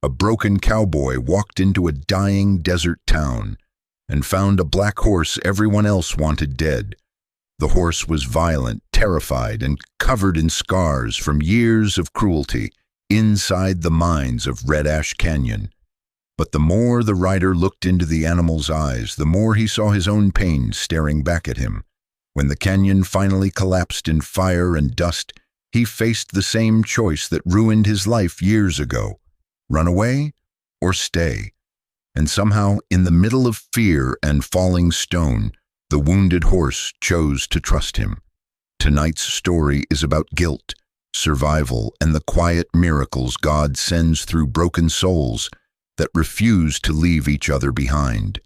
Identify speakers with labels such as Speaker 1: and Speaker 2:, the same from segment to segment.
Speaker 1: A broken cowboy walked into a dying desert town and found a black horse everyone else wanted dead. The horse was violent, terrified, and covered in scars from years of cruelty inside the mines of Red Ash Canyon. But the more the rider looked into the animal's eyes, the more he saw his own pain staring back at him. When the canyon finally collapsed in fire and dust, he faced the same choice that ruined his life years ago: run away or stay. And somehow, in the middle of fear and falling stone, the wounded horse chose to trust him. Tonight's story is about guilt, survival, and the quiet miracles God sends through broken souls that refuse to leave each other behind.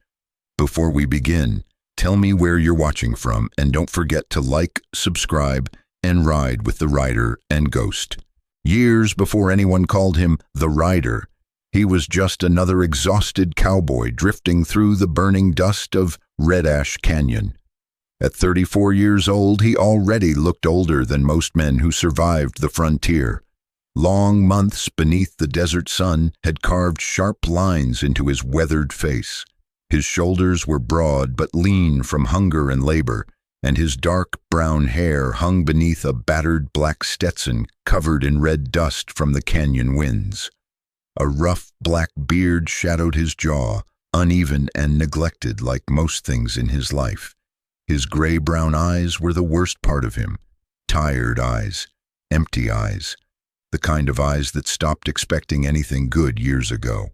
Speaker 1: Before we begin, tell me where you're watching from, and don't forget to like, subscribe, and ride with the Rider and Ghost. Years before anyone called him the Rider, he was just another exhausted cowboy drifting through the burning dust of Red Ash Canyon. At 34 years old, he already looked older than most men who survived the frontier. Long months beneath the desert sun had carved sharp lines into his weathered face. His shoulders were broad but lean from hunger and labor, and his dark brown hair hung beneath a battered black Stetson covered in red dust from the canyon winds. A rough black beard shadowed his jaw, uneven and neglected like most things in his life. His gray-brown eyes were the worst part of him. Tired eyes, empty eyes, the kind of eyes that stopped expecting anything good years ago.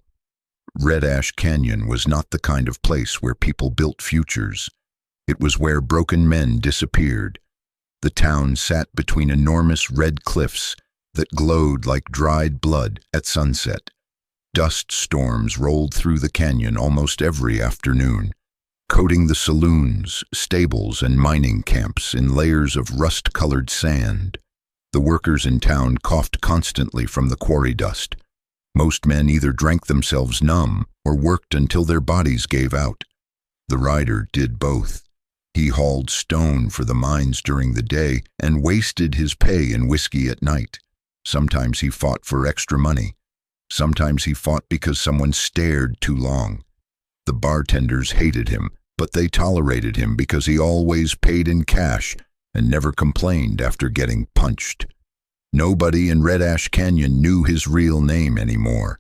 Speaker 1: Red Ash Canyon was not the kind of place where people built futures. It was where broken men disappeared. The town sat between enormous red cliffs that glowed like dried blood at sunset. Dust storms rolled through the canyon almost every afternoon, coating the saloons, stables, and mining camps in layers of rust-colored sand. The workers in town coughed constantly from the quarry dust. Most men either drank themselves numb or worked until their bodies gave out. The Rider did both. He hauled stone for the mines during the day and wasted his pay in whiskey at night. Sometimes he fought for extra money. Sometimes he fought because someone stared too long. The bartenders hated him, but they tolerated him because he always paid in cash and never complained after getting punched. Nobody in Red Ash Canyon knew his real name anymore.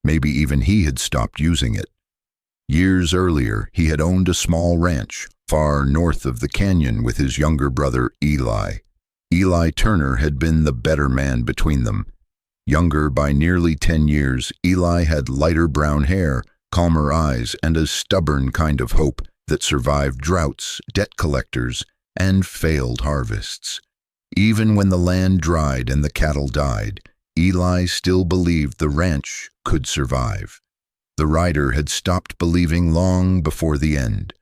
Speaker 1: Maybe even he had stopped using it. Years earlier, he had owned a small ranch far north of the canyon with his younger brother, Eli. Eli Turner had been the better man between them. Younger by nearly 10 years, Eli had lighter brown hair, calmer eyes, and a stubborn kind of hope that survived droughts, debt collectors, and failed harvests. Even when the land dried and the cattle died, Eli still believed the ranch could survive. The Rider had stopped believing long before the end.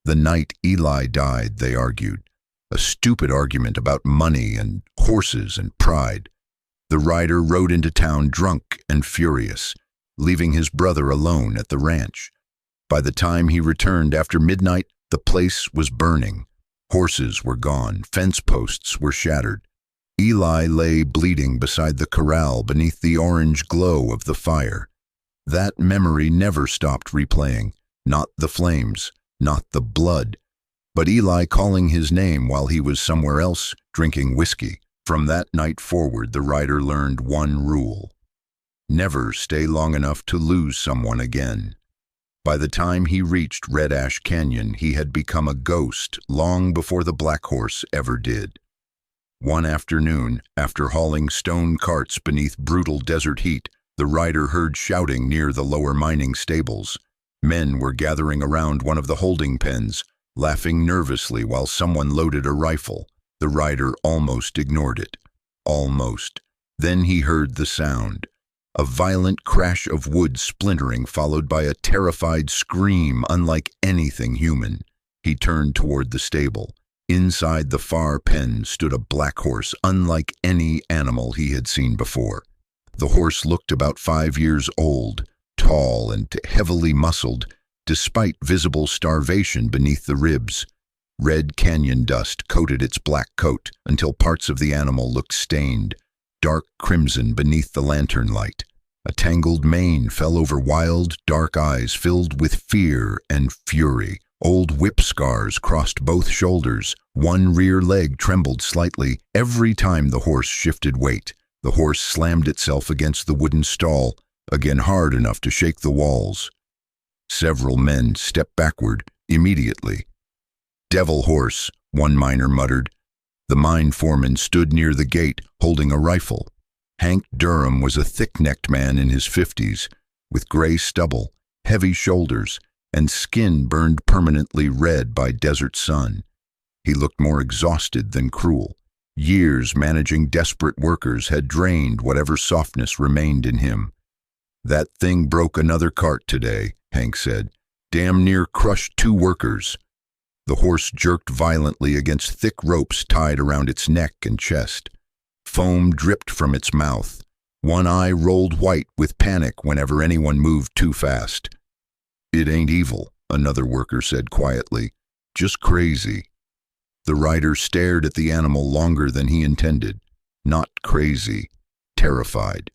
Speaker 1: The night Eli died, they argued. A stupid argument about money and horses and pride. The Rider rode into town drunk and furious, leaving his brother alone at the ranch. By the time he returned after midnight, the place was burning. Horses were gone, fence posts were shattered. Eli lay bleeding beside the corral beneath the orange glow of the fire. That memory never stopped replaying. Not the flames, not the blood, but Eli calling his name while he was somewhere else drinking whiskey. From that night forward, the Rider learned one rule: never stay long enough to lose someone again. By the time he reached Red Ash Canyon, he had become a ghost long before the Black Horse ever did. One afternoon, after hauling stone carts beneath brutal desert heat, the Rider heard shouting near the lower mining stables. Men were gathering around one of the holding pens, laughing nervously while someone loaded a rifle. The Rider almost ignored it. Almost. Then he heard the sound. A violent crash of wood splintering, followed by a terrified scream unlike anything human. He turned toward the stable. Inside the far pen stood a black horse, unlike any animal he had seen before. The horse looked about 5 years old, tall and heavily muscled, despite visible starvation beneath the ribs. Red canyon dust coated its black coat until parts of the animal looked stained, dark crimson beneath the lantern light. A tangled mane fell over wild, dark eyes filled with fear and fury. Old whip scars crossed both shoulders. One rear leg trembled slightly every time the horse shifted weight. The horse slammed itself against the wooden stall, again hard enough to shake the walls. Several men stepped backward immediately. "Devil horse," one miner muttered. The mine foreman stood near the gate, holding a rifle. Hank Durham was a thick-necked man in his 50s, with gray stubble, heavy shoulders, and skin burned permanently red by desert sun. He looked more exhausted than cruel. Years managing desperate workers had drained whatever softness remained in him. "That thing broke another cart today," Hank said. "Damn near crushed 2 workers." The horse jerked violently against thick ropes tied around its neck and chest. Foam dripped from its mouth. One eye rolled white with panic whenever anyone moved too fast. "It ain't evil," another worker said quietly. "Just crazy." The rider stared at the animal longer than he intended. Not crazy, terrified.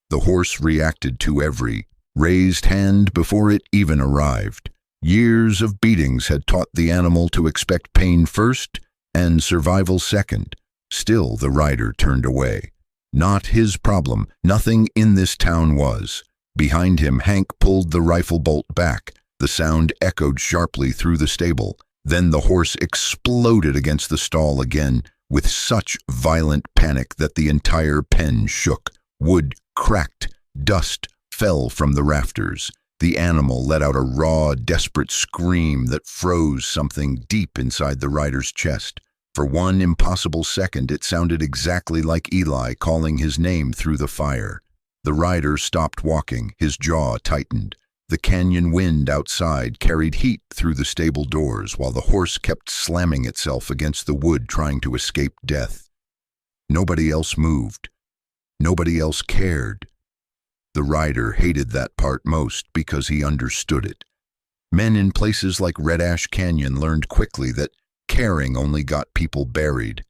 Speaker 1: The horse reacted to every raised hand before it even arrived. Years of beatings had taught the animal to expect pain first and survival second. Still, the rider turned away. Not his problem. Nothing in this town was. Behind him, Hank pulled the rifle bolt back. The sound echoed sharply through the stable. Then the horse exploded against the stall again, with such violent panic that the entire pen shook. Wood cracked. Dust fell from the rafters. The animal let out a raw, desperate scream that froze something deep inside the rider's chest. For one impossible second, it sounded exactly like Eli calling his name through the fire. The rider stopped walking, his jaw tightened. The canyon wind outside carried heat through the stable doors, while the horse kept slamming itself against the wood trying to escape death. Nobody else moved. Nobody else cared. The rider hated that part most because he understood it. Men in places like Red Ash Canyon learned quickly that caring only got people buried.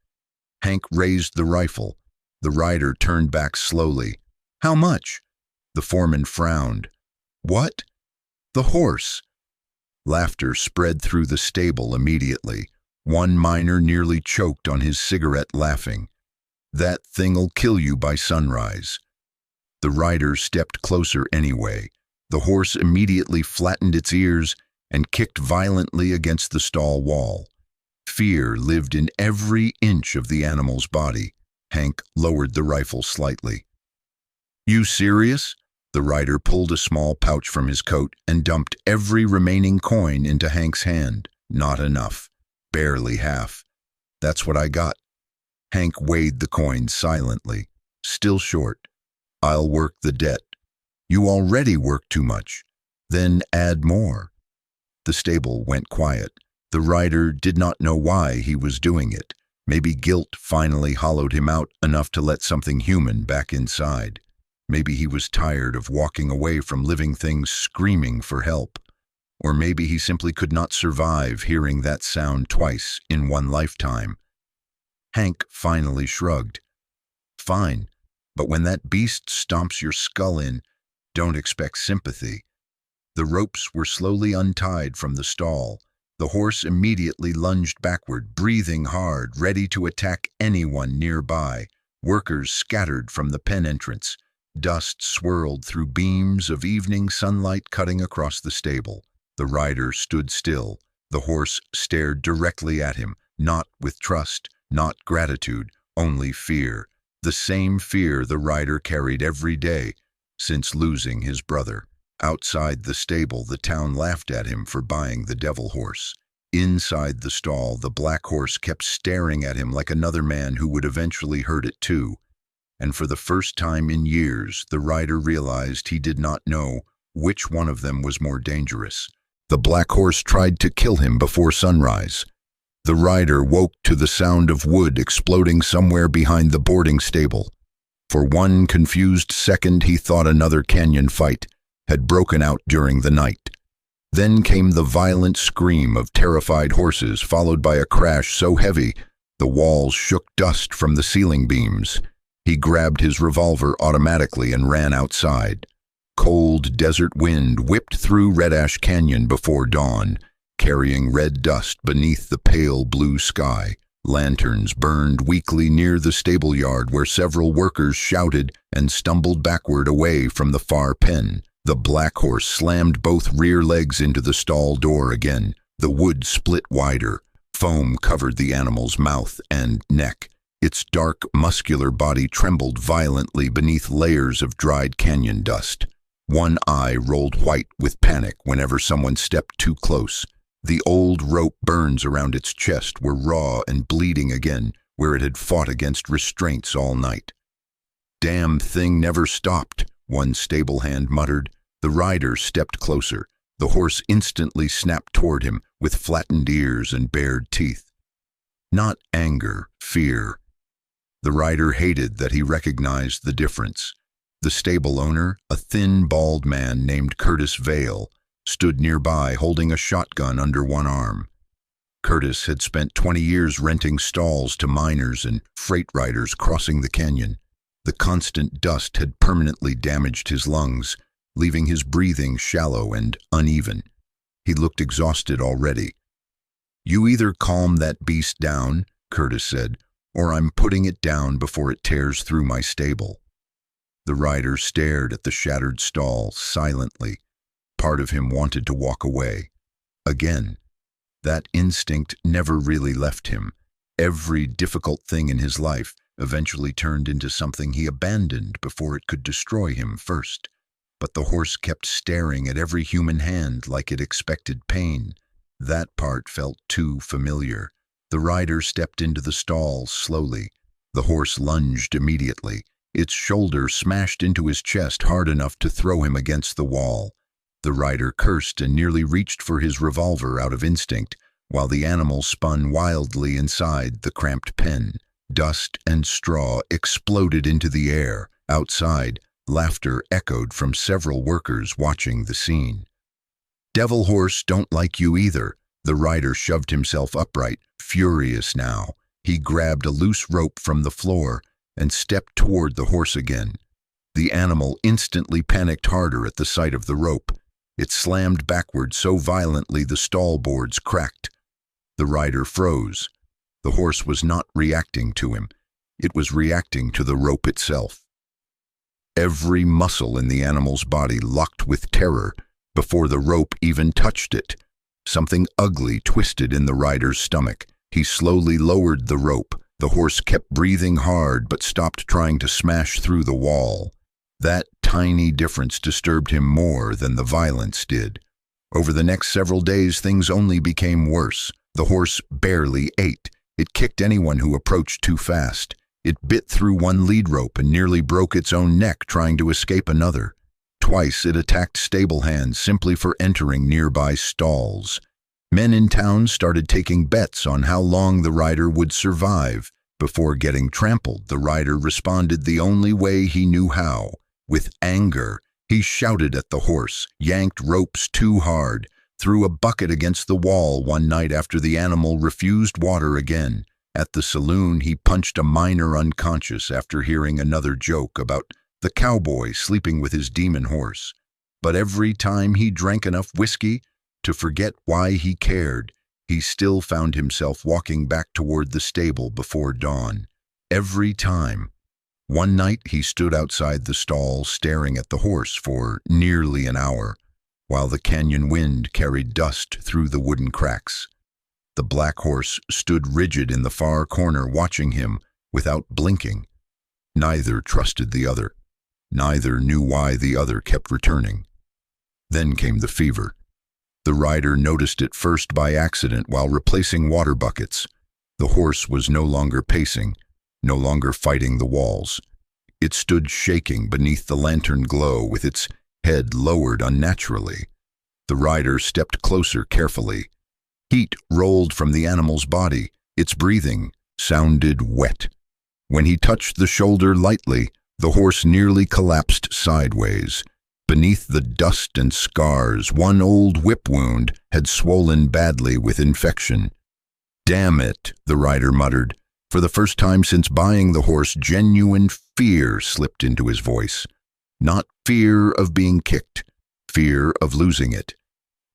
Speaker 1: Hank raised the rifle. The rider turned back slowly. "How much?" The foreman frowned. "What?" "The horse." Laughter spread through the stable immediately. One miner nearly choked on his cigarette laughing. "That thing'll kill you by sunrise." The rider stepped closer anyway. The horse immediately flattened its ears and kicked violently against the stall wall. Fear lived in every inch of the animal's body. Hank lowered the rifle slightly. "You serious?" The rider pulled a small pouch from his coat and dumped every remaining coin into Hank's hand. Not enough. Barely half. "That's what I got." Hank weighed the coins silently. "Still short. I'll work the debt." "You already work too much." "Then add more." The stable went quiet. The rider did not know why he was doing it. Maybe guilt finally hollowed him out enough to let something human back inside. Maybe he was tired of walking away from living things screaming for help. Or maybe he simply could not survive hearing that sound twice in one lifetime. Hank finally shrugged. "Fine. But when that beast stomps your skull in, don't expect sympathy." The ropes were slowly untied from the stall. The horse immediately lunged backward, breathing hard, ready to attack anyone nearby. Workers scattered from the pen entrance. Dust swirled through beams of evening sunlight cutting across the stable. The rider stood still. The horse stared directly at him, not with trust, not gratitude, only fear. The same fear the rider carried every day since losing his brother. Outside the stable, the town laughed at him for buying the devil horse. Inside the stall, the black horse kept staring at him like another man who would eventually hurt it too. And for the first time in years, the rider realized he did not know which one of them was more dangerous. The black horse tried to kill him before sunrise. The rider woke to the sound of wood exploding somewhere behind the boarding stable. For one confused second, he thought another canyon fight had broken out during the night. Then came the violent scream of terrified horses, followed by a crash so heavy the walls shook dust from the ceiling beams. He grabbed his revolver automatically and ran outside. Cold desert wind whipped through Red Ash Canyon before dawn, carrying red dust beneath the pale blue sky. Lanterns burned weakly near the stable yard where several workers shouted and stumbled backward away from the far pen. The black horse slammed both rear legs into the stall door again. The wood split wider. Foam covered the animal's mouth and neck. Its dark, muscular body trembled violently beneath layers of dried canyon dust. One eye rolled white with panic whenever someone stepped too close. The old rope burns around its chest were raw and bleeding again where it had fought against restraints all night. "Damn thing never stopped," one stable hand muttered. The rider stepped closer. The horse instantly snapped toward him with flattened ears and bared teeth. Not anger, fear. The rider hated that he recognized the difference. The stable owner, a thin, bald man named Curtis Vale, stood nearby holding a shotgun under one arm. Curtis had spent 20 years renting stalls to miners and freight riders crossing the canyon. The constant dust had permanently damaged his lungs, leaving his breathing shallow and uneven. He looked exhausted already. "You either calm that beast down," Curtis said, "or I'm putting it down before it tears through my stable." The rider stared at the shattered stall silently. Part of him wanted to walk away. Again, that instinct never really left him. Every difficult thing in his life eventually turned into something he abandoned before it could destroy him first. But the horse kept staring at every human hand like it expected pain. That part felt too familiar. The rider stepped into the stall slowly. The horse lunged immediately. Its shoulder smashed into his chest hard enough to throw him against the wall. The rider cursed and nearly reached for his revolver out of instinct, while the animal spun wildly inside the cramped pen. Dust and straw exploded into the air. Outside, laughter echoed from several workers watching the scene. "Devil horse don't like you either." The rider shoved himself upright, furious now. He grabbed a loose rope from the floor and stepped toward the horse again. The animal instantly panicked harder at the sight of the rope. It slammed backward so violently the stall boards cracked. The rider froze. The horse was not reacting to him. It was reacting to the rope itself. Every muscle in the animal's body locked with terror before the rope even touched it. Something ugly twisted in the rider's stomach. He slowly lowered the rope. The horse kept breathing hard but stopped trying to smash through the wall. That tiny difference disturbed him more than the violence did. Over the next several days, things only became worse. The horse barely ate. It kicked anyone who approached too fast. It bit through one lead rope and nearly broke its own neck trying to escape another. Twice it attacked stable hands simply for entering nearby stalls. Men in town started taking bets on how long the rider would survive. Before getting trampled, the rider responded the only way he knew how. With anger, he shouted at the horse, yanked ropes too hard, threw a bucket against the wall one night after the animal refused water again. At the saloon, he punched a miner unconscious after hearing another joke about the cowboy sleeping with his demon horse. But every time he drank enough whiskey to forget why he cared, he still found himself walking back toward the stable before dawn. Every time. One night he stood outside the stall staring at the horse for nearly an hour, while the canyon wind carried dust through the wooden cracks. The black horse stood rigid in the far corner watching him without blinking. Neither trusted the other. Neither knew why the other kept returning. Then came the fever. The rider noticed it first by accident while replacing water buckets. The horse was no longer pacing, no longer fighting the walls. It stood shaking beneath the lantern glow with its head lowered unnaturally. The rider stepped closer carefully. Heat rolled from the animal's body. Its breathing sounded wet. When he touched the shoulder lightly, the horse nearly collapsed sideways. Beneath the dust and scars, one old whip wound had swollen badly with infection. "Damn it," the rider muttered. For the first time since buying the horse, genuine fear slipped into his voice. Not fear of being kicked, fear of losing it.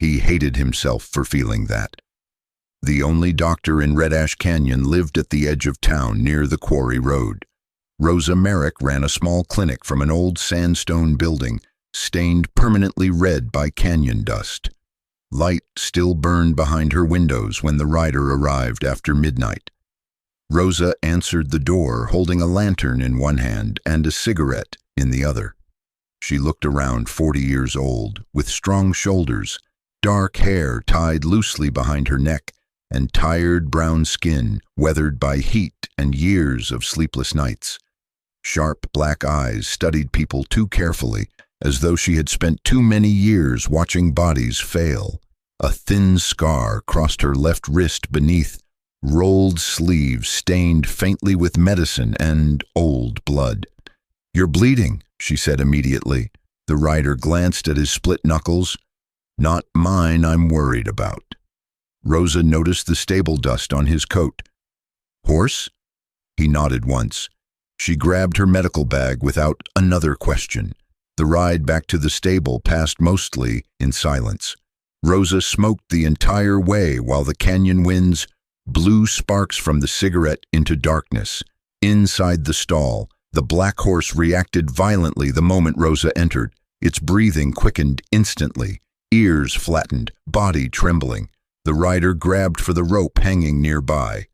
Speaker 1: He hated himself for feeling that. The only doctor in Red Ash Canyon lived at the edge of town near the quarry road. Rosa Merrick ran a small clinic from an old sandstone building, stained permanently red by canyon dust. Light still burned behind her windows when the rider arrived after midnight. Rosa answered the door, holding a lantern in one hand and a cigarette in the other. She looked around, 40 years old, with strong shoulders, dark hair tied loosely behind her neck, and tired brown skin weathered by heat and years of sleepless nights. Sharp black eyes studied people too carefully, as though she had spent too many years watching bodies fail. A thin scar crossed her left wrist beneath rolled sleeves stained faintly with medicine and old blood. "You're bleeding," she said immediately. The rider glanced at his split knuckles. "Not mine I'm worried about." Rosa noticed the stable dust on his coat. "Horse?" He nodded once. She grabbed her medical bag without another question. The ride back to the stable passed mostly in silence. Rosa smoked the entire way while the canyon winds blew sparks from the cigarette into darkness. Inside the stall, the black horse reacted violently the moment Rosa entered. Its breathing quickened instantly, ears flattened, body trembling. The rider grabbed for the rope hanging nearby.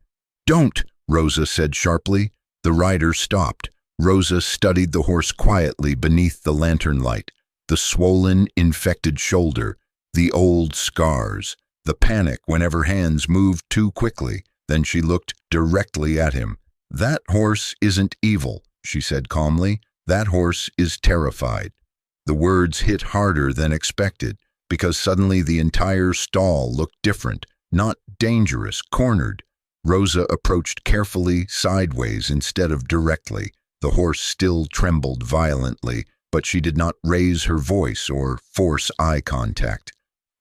Speaker 1: "Don't!" Rosa said sharply. The rider stopped. Rosa studied the horse quietly beneath the lantern light. The swollen, infected shoulder, the old scars, the panic whenever hands moved too quickly. Then she looked directly at him. "That horse isn't evil," she said calmly. "That horse is terrified." The words hit harder than expected, because suddenly the entire stall looked different, not dangerous, cornered. Rosa approached carefully, sideways instead of directly. The horse still trembled violently, but she did not raise her voice or force eye contact.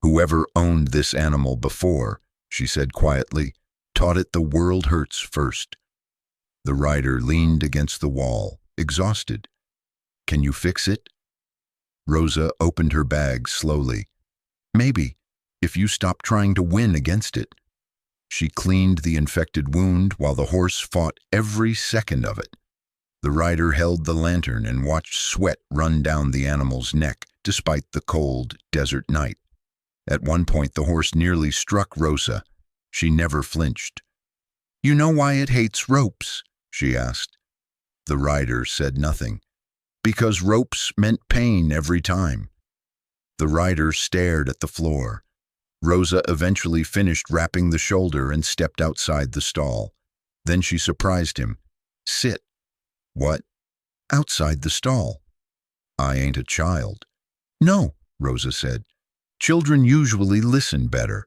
Speaker 1: "Whoever owned this animal before," she said quietly, "taught it the world hurts first." The rider leaned against the wall, exhausted. "Can you fix it?" Rosa opened her bag slowly. "Maybe, if you stop trying to win against it." She cleaned the infected wound while the horse fought every second of it. The rider held the lantern and watched sweat run down the animal's neck, despite the cold desert night. At one point, the horse nearly struck Rosa. She never flinched. "You know why it hates ropes?" she asked. The rider said nothing. "Because ropes meant pain every time." The rider stared at the floor. Rosa eventually finished wrapping the shoulder and stepped outside the stall. Then she surprised him. "Sit." "What?" "Outside the stall." "I ain't a child." "No," Rosa said. "Children usually listen better."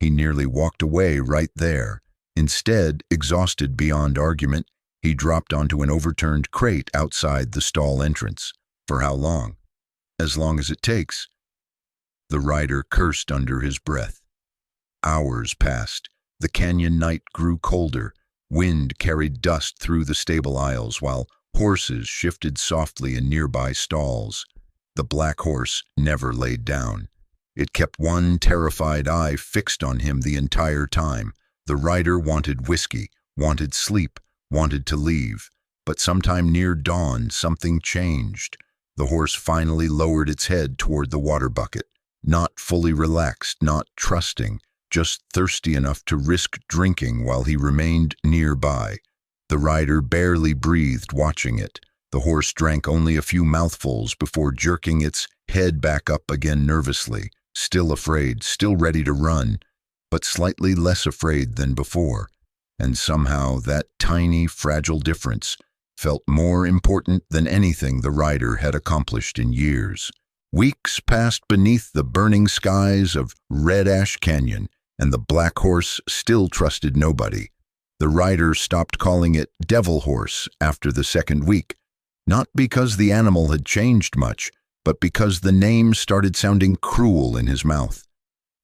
Speaker 1: He nearly walked away right there. Instead, exhausted beyond argument, he dropped onto an overturned crate outside the stall entrance. "For how long?" "As long as it takes." The rider cursed under his breath. Hours passed. The canyon night grew colder. Wind carried dust through the stable aisles while horses shifted softly in nearby stalls. The black horse never laid down. It kept one terrified eye fixed on him the entire time. The rider wanted whiskey, wanted sleep, wanted to leave. But sometime near dawn, something changed. The horse finally lowered its head toward the water bucket. Not fully relaxed, not trusting, just thirsty enough to risk drinking while he remained nearby. The rider barely breathed watching it. The horse drank only a few mouthfuls before jerking its head back up again nervously, still afraid, still ready to run, but slightly less afraid than before. And somehow that tiny, fragile difference felt more important than anything the rider had accomplished in years. Weeks passed beneath the burning skies of Red Ash Canyon, and the black horse still trusted nobody. The rider stopped calling it Devil Horse after the second week, not because the animal had changed much, but because the name started sounding cruel in his mouth.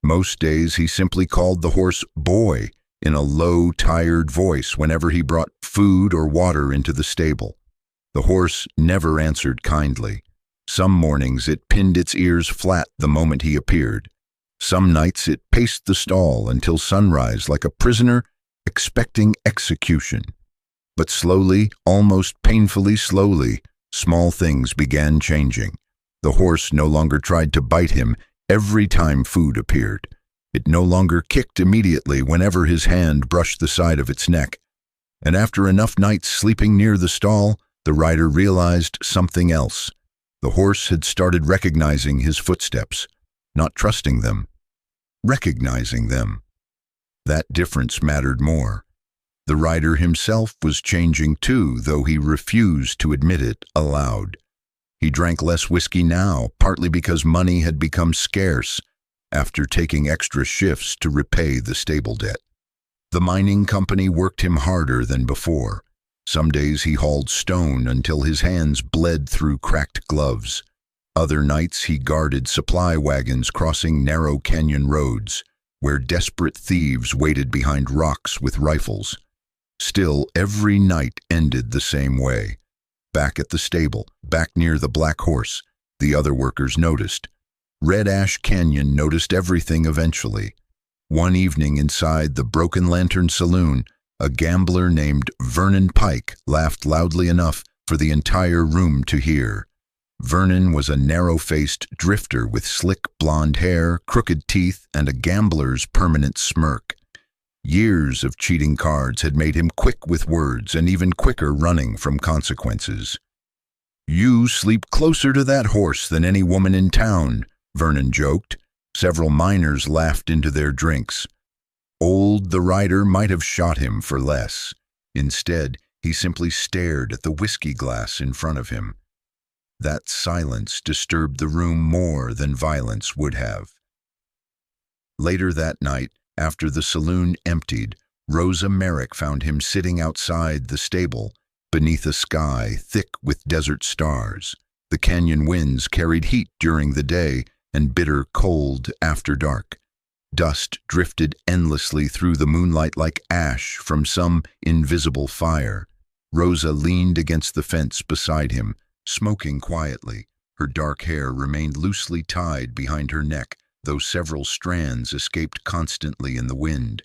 Speaker 1: Most days he simply called the horse Boy, in a low, tired voice whenever he brought food or water into the stable. The horse never answered kindly. Some mornings it pinned its ears flat the moment he appeared. Some nights it paced the stall until sunrise like a prisoner expecting execution. But slowly, almost painfully slowly, small things began changing. The horse no longer tried to bite him every time food appeared. It no longer kicked immediately whenever his hand brushed the side of its neck. And after enough nights sleeping near the stall, the rider realized something else. The horse had started recognizing his footsteps, not trusting them, recognizing them. That difference mattered more. The rider himself was changing too, though he refused to admit it aloud. He drank less whiskey now, partly because money had become scarce after taking extra shifts to repay the stable debt. The mining company worked him harder than before. Some days he hauled stone until his hands bled through cracked gloves. Other nights he guarded supply wagons crossing narrow canyon roads, where desperate thieves waited behind rocks with rifles. Still, every night ended the same way. Back at the stable, back near the black horse, the other workers noticed. Red Ash Canyon noticed everything eventually. One evening inside the Broken Lantern Saloon, a gambler named Vernon Pike laughed loudly enough for the entire room to hear. Vernon was a narrow-faced drifter with slick blonde hair, crooked teeth, and a gambler's permanent smirk. Years of cheating cards had made him quick with words and even quicker running from consequences. "You sleep closer to that horse than any woman in town," Vernon joked. Several miners laughed into their drinks. Old the rider might have shot him for less. Instead, he simply stared at the whiskey glass in front of him. That silence disturbed the room more than violence would have. Later that night, after the saloon emptied, Rosa Merrick found him sitting outside the stable, beneath a sky thick with desert stars. The canyon winds carried heat during the day and bitter cold after dark. Dust drifted endlessly through the moonlight like ash from some invisible fire. Rosa leaned against the fence beside him, smoking quietly. Her dark hair remained loosely tied behind her neck, though several strands escaped constantly in the wind.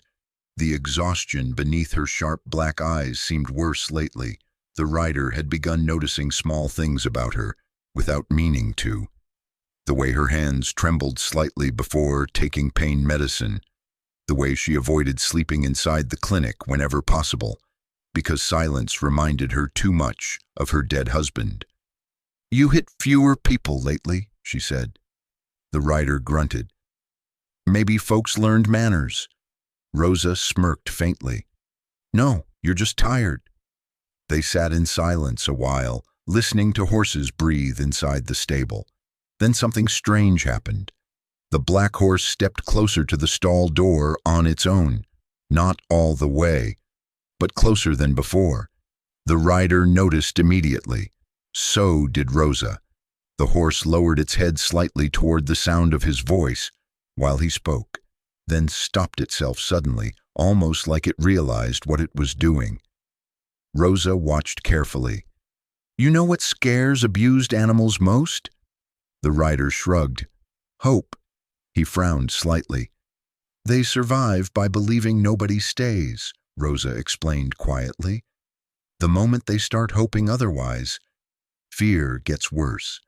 Speaker 1: The exhaustion beneath her sharp black eyes seemed worse lately. The rider had begun noticing small things about her, without meaning to. The way her hands trembled slightly before taking pain medicine. The way she avoided sleeping inside the clinic whenever possible, because silence reminded her too much of her dead husband. "You hit fewer people lately," she said. The rider grunted. "Maybe folks learned manners." Rosa smirked faintly. "No, you're just tired." They sat in silence a while, listening to horses breathe inside the stable. Then something strange happened. The black horse stepped closer to the stall door on its own, not all the way, but closer than before. The rider noticed immediately. So did Rosa. The horse lowered its head slightly toward the sound of his voice while he spoke, then stopped itself suddenly, almost like it realized what it was doing. Rosa watched carefully. "You know what scares abused animals most?" The rider shrugged. "Hope." He frowned slightly. "They survive by believing nobody stays," Rosa explained quietly. "The moment they start hoping otherwise, fear gets worse."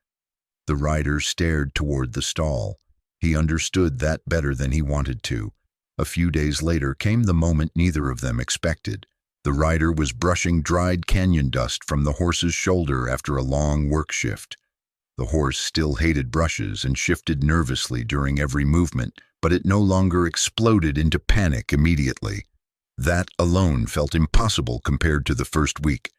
Speaker 1: The rider stared toward the stall. He understood that better than he wanted to. A few days later came the moment neither of them expected. The rider was brushing dried canyon dust from the horse's shoulder after a long work shift. The horse still hated brushes and shifted nervously during every movement, but it no longer exploded into panic immediately. That alone felt impossible compared to the first week.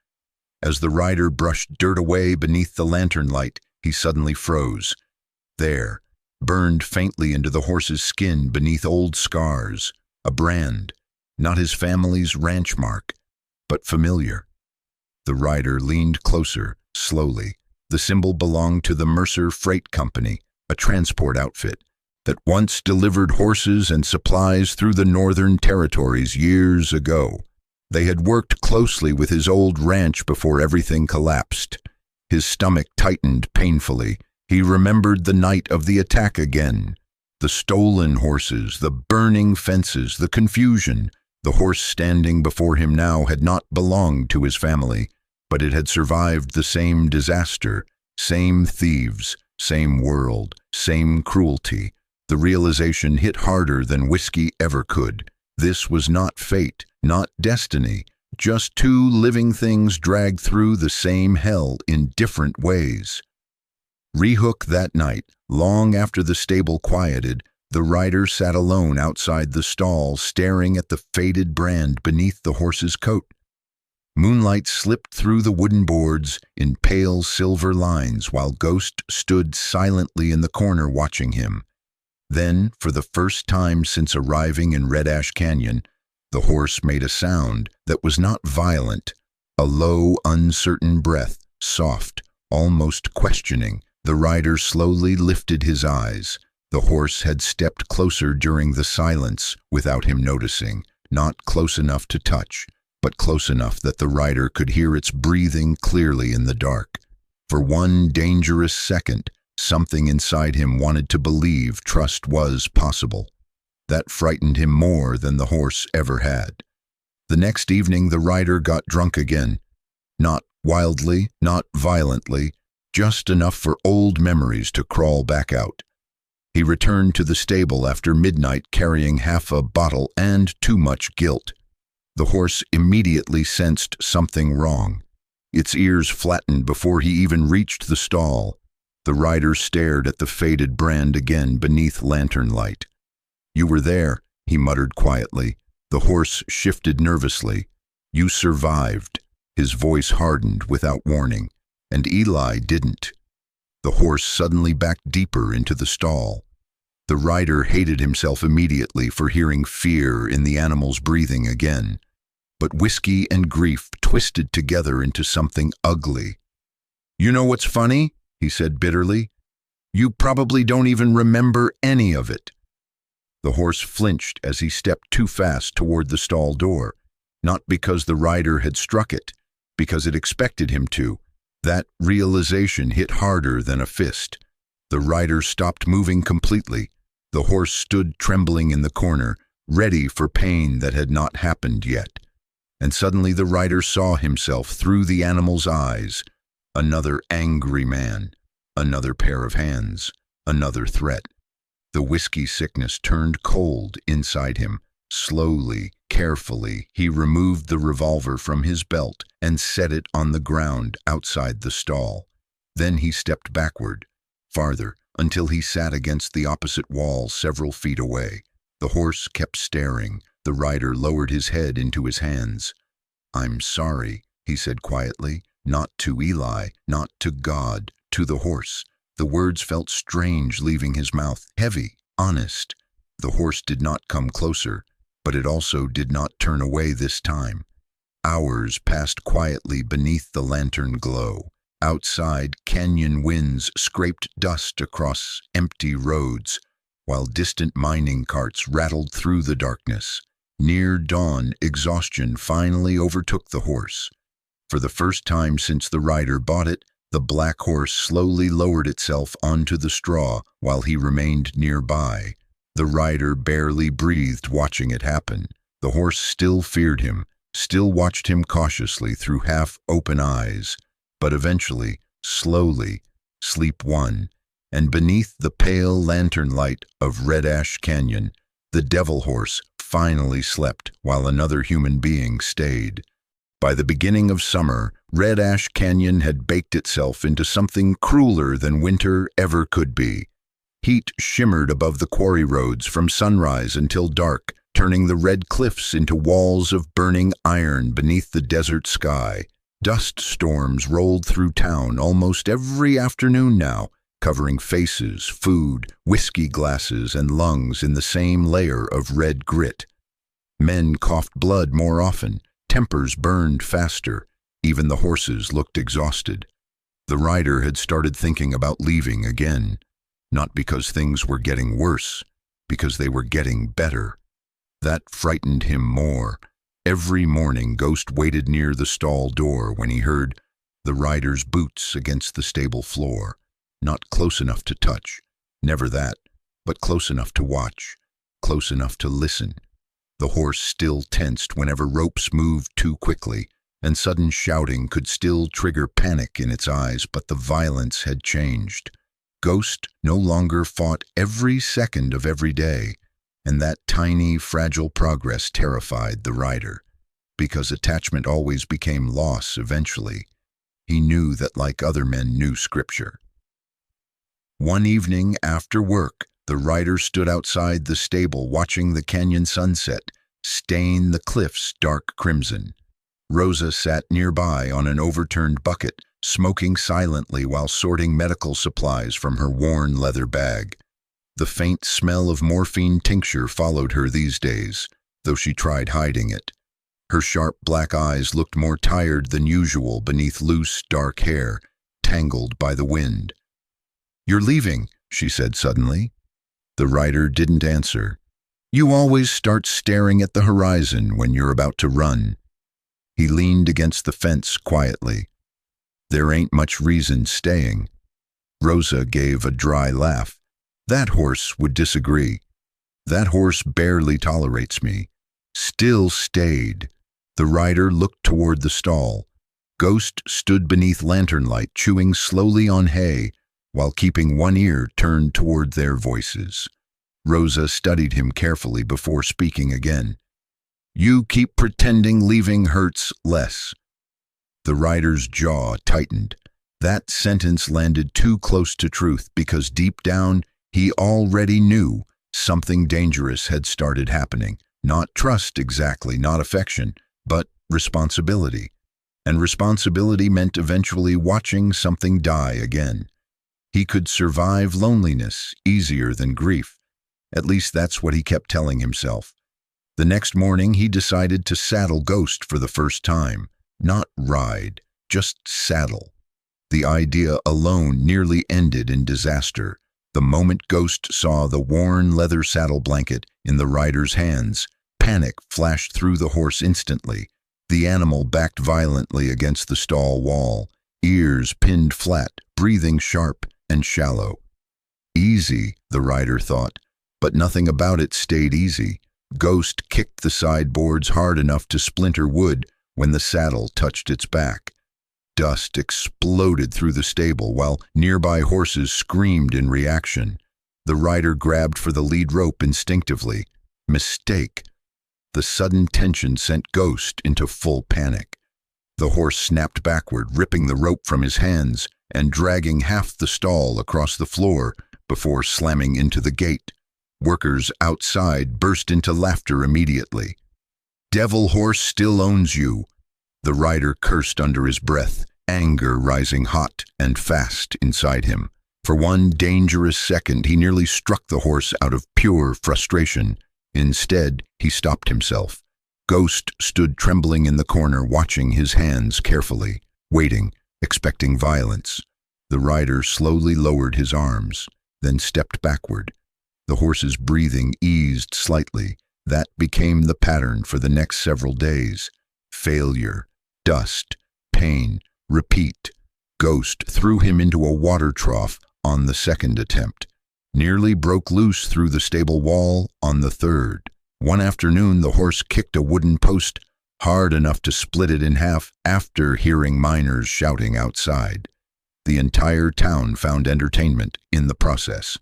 Speaker 1: As the rider brushed dirt away beneath the lantern light, he suddenly froze. There, burned faintly into the horse's skin beneath old scars, a brand, not his family's ranch mark, but familiar. The rider leaned closer, slowly. The symbol belonged to the Mercer Freight Company, a transport outfit. that once delivered horses and supplies through the northern territories years ago. They had worked closely with his old ranch before everything collapsed. His stomach tightened painfully. He remembered the night of the attack again. The stolen horses, the burning fences, the confusion. The horse standing before him now had not belonged to his family, but it had survived the same disaster, same thieves, same world, same cruelty. The realization hit harder than whiskey ever could. This was not fate, not destiny, just two living things dragged through the same hell in different ways. Rehook that night, long after the stable quieted, the rider sat alone outside the stall, staring at the faded brand beneath the horse's coat. Moonlight slipped through the wooden boards in pale silver lines while Ghost stood silently in the corner watching him. Then, for the first time since arriving in Red Ash Canyon, the horse made a sound that was not violent, a low, uncertain breath, soft, almost questioning. The rider slowly lifted his eyes. The horse had stepped closer during the silence without him noticing, not close enough to touch, but close enough that the rider could hear its breathing clearly in the dark. For one dangerous second, something inside him wanted to believe trust was possible. That frightened him more than the horse ever had. The next evening the rider got drunk again. Not wildly, not violently, just enough for old memories to crawl back out. He returned to the stable after midnight carrying half a bottle and too much guilt. The horse immediately sensed something wrong. Its ears flattened before he even reached the stall. The rider stared at the faded brand again beneath lantern light. "You were there," he muttered quietly. The horse shifted nervously. "You survived." His voice hardened without warning. And Eli didn't. The horse suddenly backed deeper into the stall. The rider hated himself immediately for hearing fear in the animal's breathing again. But whiskey and grief twisted together into something ugly. "You know what's funny?" he said bitterly. "You probably don't even remember any of it." The horse flinched as he stepped too fast toward the stall door, not because the rider had struck it, because it expected him to. That realization hit harder than a fist. The rider stopped moving completely. The horse stood trembling in the corner, ready for pain that had not happened yet. And suddenly the rider saw himself through the animal's eyes. Another angry man, another pair of hands, another threat. The whiskey sickness turned cold inside him. Slowly, carefully, he removed the revolver from his belt and set it on the ground outside the stall. Then he stepped backward, farther, until he sat against the opposite wall several feet away. The horse kept staring. The rider lowered his head into his hands. "I'm sorry," he said quietly, not to Eli, not to God, to the horse. The words felt strange leaving his mouth, heavy, honest. The horse did not come closer, but it also did not turn away this time. Hours passed quietly beneath the lantern glow. Outside, canyon winds scraped dust across empty roads, while distant mining carts rattled through the darkness. Near dawn, exhaustion finally overtook the horse. For the first time since the rider bought it, the black horse slowly lowered itself onto the straw while he remained nearby. The rider barely breathed watching it happen. The horse still feared him, still watched him cautiously through half-open eyes. But eventually, slowly, sleep won, and beneath the pale lantern light of Red Ash Canyon, the devil horse finally slept while another human being stayed. By the beginning of summer, Red Ash Canyon had baked itself into something crueler than winter ever could be. Heat shimmered above the quarry roads from sunrise until dark, turning the red cliffs into walls of burning iron beneath the desert sky. Dust storms rolled through town almost every afternoon now, covering faces, food, whiskey glasses, and lungs in the same layer of red grit. Men coughed blood more often, tempers burned faster, even the horses looked exhausted. The rider had started thinking about leaving again. not because things were getting worse, because they were getting better. That frightened him more. Every morning, Ghost waited near the stall door when he heard the rider's boots against the stable floor. Not close enough to touch, never that, but close enough to watch, close enough to listen. The horse still tensed whenever ropes moved too quickly, and sudden shouting could still trigger panic in its eyes, but the violence had changed. Ghost no longer fought every second of every day, and that tiny, fragile progress terrified the rider, because attachment always became loss eventually. He knew that, like other men knew Scripture. One evening after work, the rider stood outside the stable watching the canyon sunset stain the cliffs dark crimson. Rosa sat nearby on an overturned bucket, smoking silently while sorting medical supplies from her worn leather bag. The faint smell of morphine tincture followed her these days, though she tried hiding it. Her sharp black eyes looked more tired than usual beneath loose, dark hair, tangled by the wind. "You're leaving," she said suddenly. The rider didn't answer. "You always start staring at the horizon when you're about to run." He leaned against the fence quietly. "There ain't much reason staying." Rosa gave a dry laugh. "That horse would disagree. That horse barely tolerates me." Still stayed. The rider looked toward the stall. Ghost stood beneath lantern light, chewing slowly on hay, while keeping one ear turned toward their voices. Rosa studied him carefully before speaking again. "You keep pretending leaving hurts less." The rider's jaw tightened. That sentence landed too close to truth because deep down he already knew something dangerous had started happening. Not trust exactly, not affection, but responsibility. And responsibility meant eventually watching something die again. He could survive loneliness easier than grief. At least that's what he kept telling himself. The next morning he decided to saddle Ghost for the first time. Not ride, just saddle. The idea alone nearly ended in disaster. The moment Ghost saw the worn leather saddle blanket in the rider's hands, panic flashed through the horse instantly. The animal backed violently against the stall wall, ears pinned flat, breathing sharp and shallow. Easy, the rider thought, but nothing about it stayed easy. Ghost kicked the sideboards hard enough to splinter wood when the saddle touched its back. Dust exploded through the stable while nearby horses screamed in reaction. The rider grabbed for the lead rope instinctively. Mistake. The sudden tension sent Ghost into full panic. The horse snapped backward, ripping the rope from his hands and dragging half the stall across the floor before slamming into the gate. Workers outside burst into laughter immediately. "Devil horse still owns you," the rider cursed under his breath, anger rising hot and fast inside him. For one dangerous second, he nearly struck the horse out of pure frustration. Instead, he stopped himself. Ghost stood trembling in the corner, watching his hands carefully, waiting, expecting violence. The rider slowly lowered his arms, then stepped backward. The horse's breathing eased slightly. That became the pattern for the next several days. Failure, dust, pain, repeat. Ghost threw him into a water trough on the second attempt. Nearly broke loose through the stable wall on the third. One afternoon, the horse kicked a wooden post hard enough to split it in half after hearing miners shouting outside. The entire town found entertainment in the process.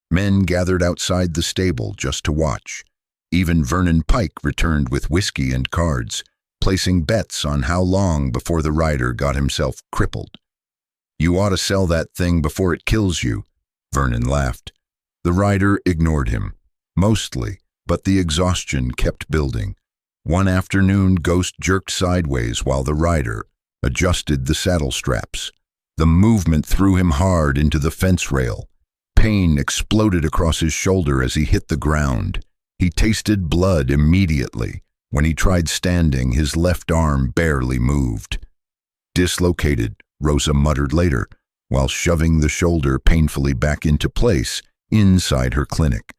Speaker 1: Men gathered outside the stable just to watch. Even Vernon Pike returned with whiskey and cards, placing bets on how long before the rider got himself crippled. "You ought to sell that thing before it kills you," Vernon laughed. The rider ignored him, mostly, but the exhaustion kept building. One afternoon, Ghost jerked sideways while the rider adjusted the saddle straps. The movement threw him hard into the fence rail. Pain exploded across his shoulder as he hit the ground. He tasted blood immediately. When he tried standing, his left arm barely moved. "Dislocated," Rosa muttered later. while shoving the shoulder painfully back into place inside her clinic.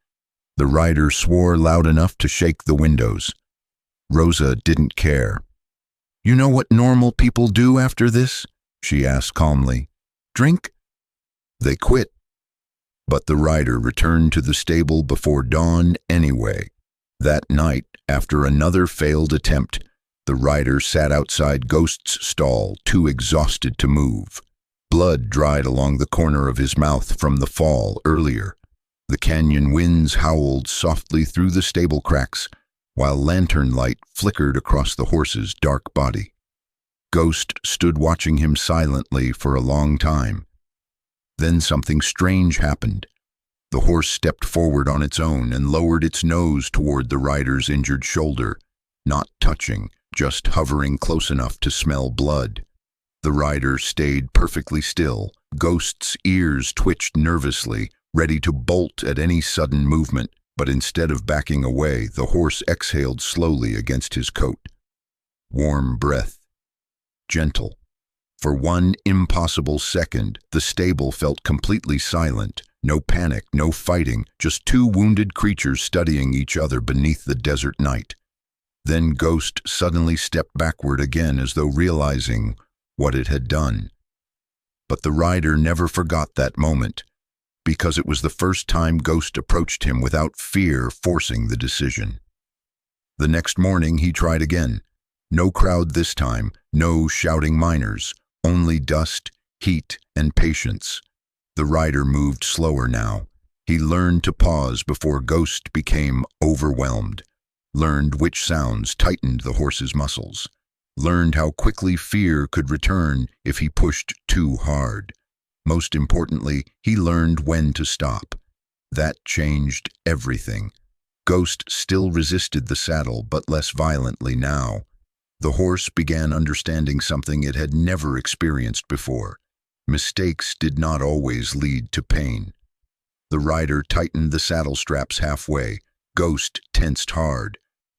Speaker 1: The rider swore loud enough to shake the windows. Rosa didn't care. "You know what normal people do after this?" she asked calmly. "Drink?" They quit. But the rider returned to the stable before dawn anyway. That night, after another failed attempt, the rider sat outside Ghost's stall, too exhausted to move. Blood dried along the corner of his mouth from the fall earlier. The canyon winds howled softly through the stable cracks, while lantern light flickered across the horse's dark body. Ghost stood watching him silently for a long time. Then something strange happened. The horse stepped forward on its own and lowered its nose toward the rider's injured shoulder, not touching, just hovering close enough to smell blood. The rider stayed perfectly still. Ghost's ears twitched nervously, ready to bolt at any sudden movement, but instead of backing away, the horse exhaled slowly against his coat. Warm breath. Gentle. For one impossible second, the stable felt completely silent. No panic, no fighting, just two wounded creatures studying each other beneath the desert night. Then Ghost suddenly stepped backward again as though realizing what it had done. But the rider never forgot that moment, because it was the first time Ghost approached him without fear forcing the decision. The next morning he tried again. No crowd this time, no shouting miners, only dust, heat, and patience. The rider moved slower now. He learned to pause before Ghost became overwhelmed, learned which sounds tightened the horse's muscles, learned how quickly fear could return if he pushed too hard. Most importantly, he learned when to stop. That changed everything. Ghost still resisted the saddle, but less violently now. The horse began understanding something it had never experienced before. Mistakes did not always lead to pain. The rider tightened the saddle straps halfway. Ghost tensed hard.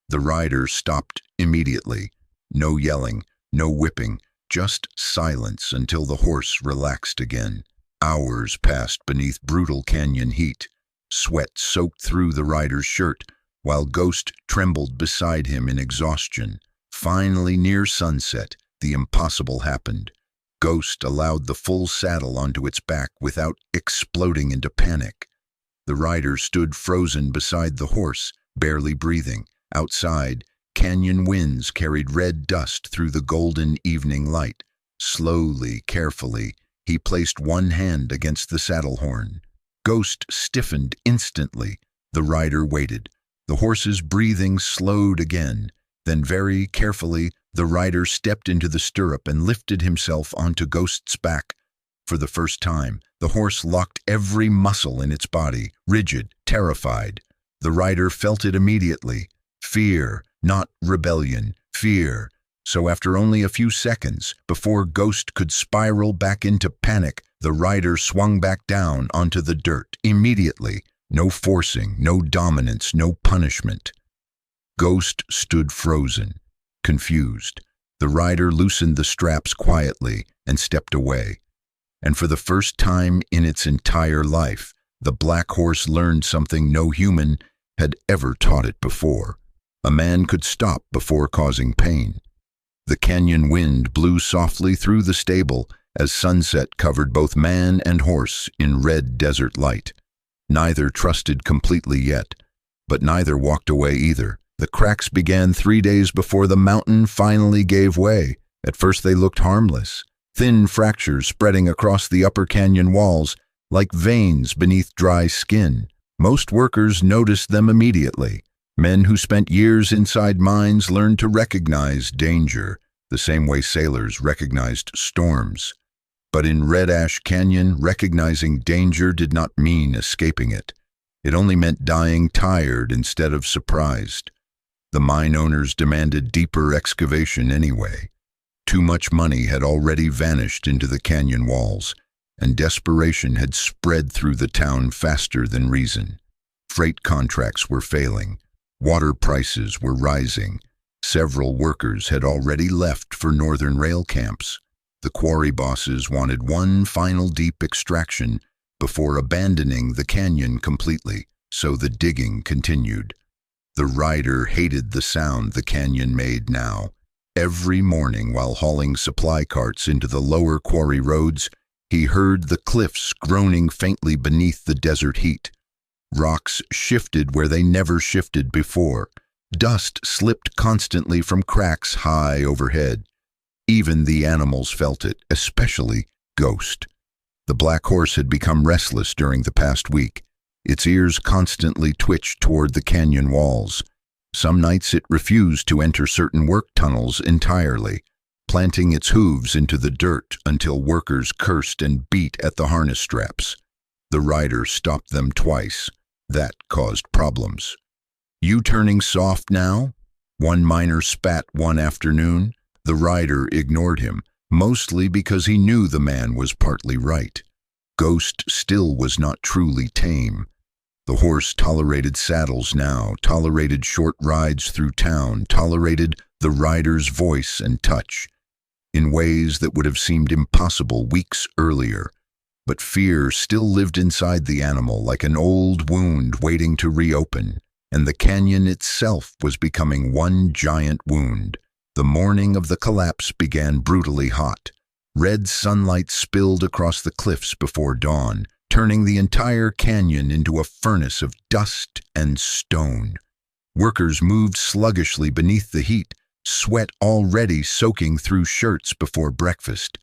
Speaker 1: The rider stopped immediately. No yelling, no whipping, just silence until the horse relaxed again. Hours passed beneath brutal canyon heat. Sweat soaked through the rider's shirt, while Ghost trembled beside him in exhaustion. Finally, near sunset, the impossible happened. Ghost allowed the full saddle onto its back without exploding into panic. The rider stood frozen beside the horse, barely breathing. Outside, canyon winds carried red dust through the golden evening light. Slowly, carefully, he placed one hand against the saddle horn. Ghost stiffened instantly. The rider waited. The horse's breathing slowed again. Then very carefully, the rider stepped into the stirrup and lifted himself onto Ghost's back. For the first time, the horse locked every muscle in its body, rigid, terrified. The rider felt it immediately. Fear, not rebellion, fear. So after only a few seconds, before Ghost could spiral back into panic, the rider swung back down onto the dirt immediately. No forcing, no dominance, no punishment. Ghost stood frozen, confused. The rider loosened the straps quietly and stepped away. And for the first time in its entire life, the black horse learned something no human had ever taught it before. A man could stop before causing pain. The canyon wind blew softly through the stable as sunset covered both man and horse in red desert light. Neither trusted completely yet, but neither walked away either. The cracks began 3 days before the mountain finally gave way. At first they looked harmless, thin fractures spreading across the upper canyon walls like veins beneath dry skin. Most workers noticed them immediately. Men who spent years inside mines learned to recognize danger, the same way sailors recognized storms. But in Red Ash Canyon, recognizing danger did not mean escaping it. It only meant dying tired instead of surprised. The mine owners demanded deeper excavation anyway. Too much money had already vanished into the canyon walls, and desperation had spread through the town faster than reason. Freight contracts were failing. Water prices were rising. Several workers had already left for northern rail camps. The quarry bosses wanted one final deep extraction before abandoning the canyon completely, so the digging continued. The rider hated the sound the canyon made now. Every morning while hauling supply carts into the lower quarry roads, he heard the cliffs groaning faintly beneath the desert heat. Rocks shifted where they never shifted before. Dust slipped constantly from cracks high overhead. Even the animals felt it, especially Ghost. The black horse had become restless during the past week. Its ears constantly twitched toward the canyon walls. Some nights it refused to enter certain work tunnels entirely, planting its hooves into the dirt until workers cursed and beat at the harness straps. The rider stopped them twice. That caused problems. "You turning soft now?" one miner spat one afternoon. The rider ignored him, mostly because he knew the man was partly right. Ghost still was not truly tame. The horse tolerated saddles now, tolerated short rides through town, tolerated the rider's voice and touch, in ways that would have seemed impossible weeks earlier. But fear still lived inside the animal like an old wound waiting to reopen, and the canyon itself was becoming one giant wound. The morning of the collapse began brutally hot. Red sunlight spilled across the cliffs before dawn, turning the entire canyon into a furnace of dust and stone. Workers moved sluggishly beneath the heat, sweat already soaking through shirts before breakfast.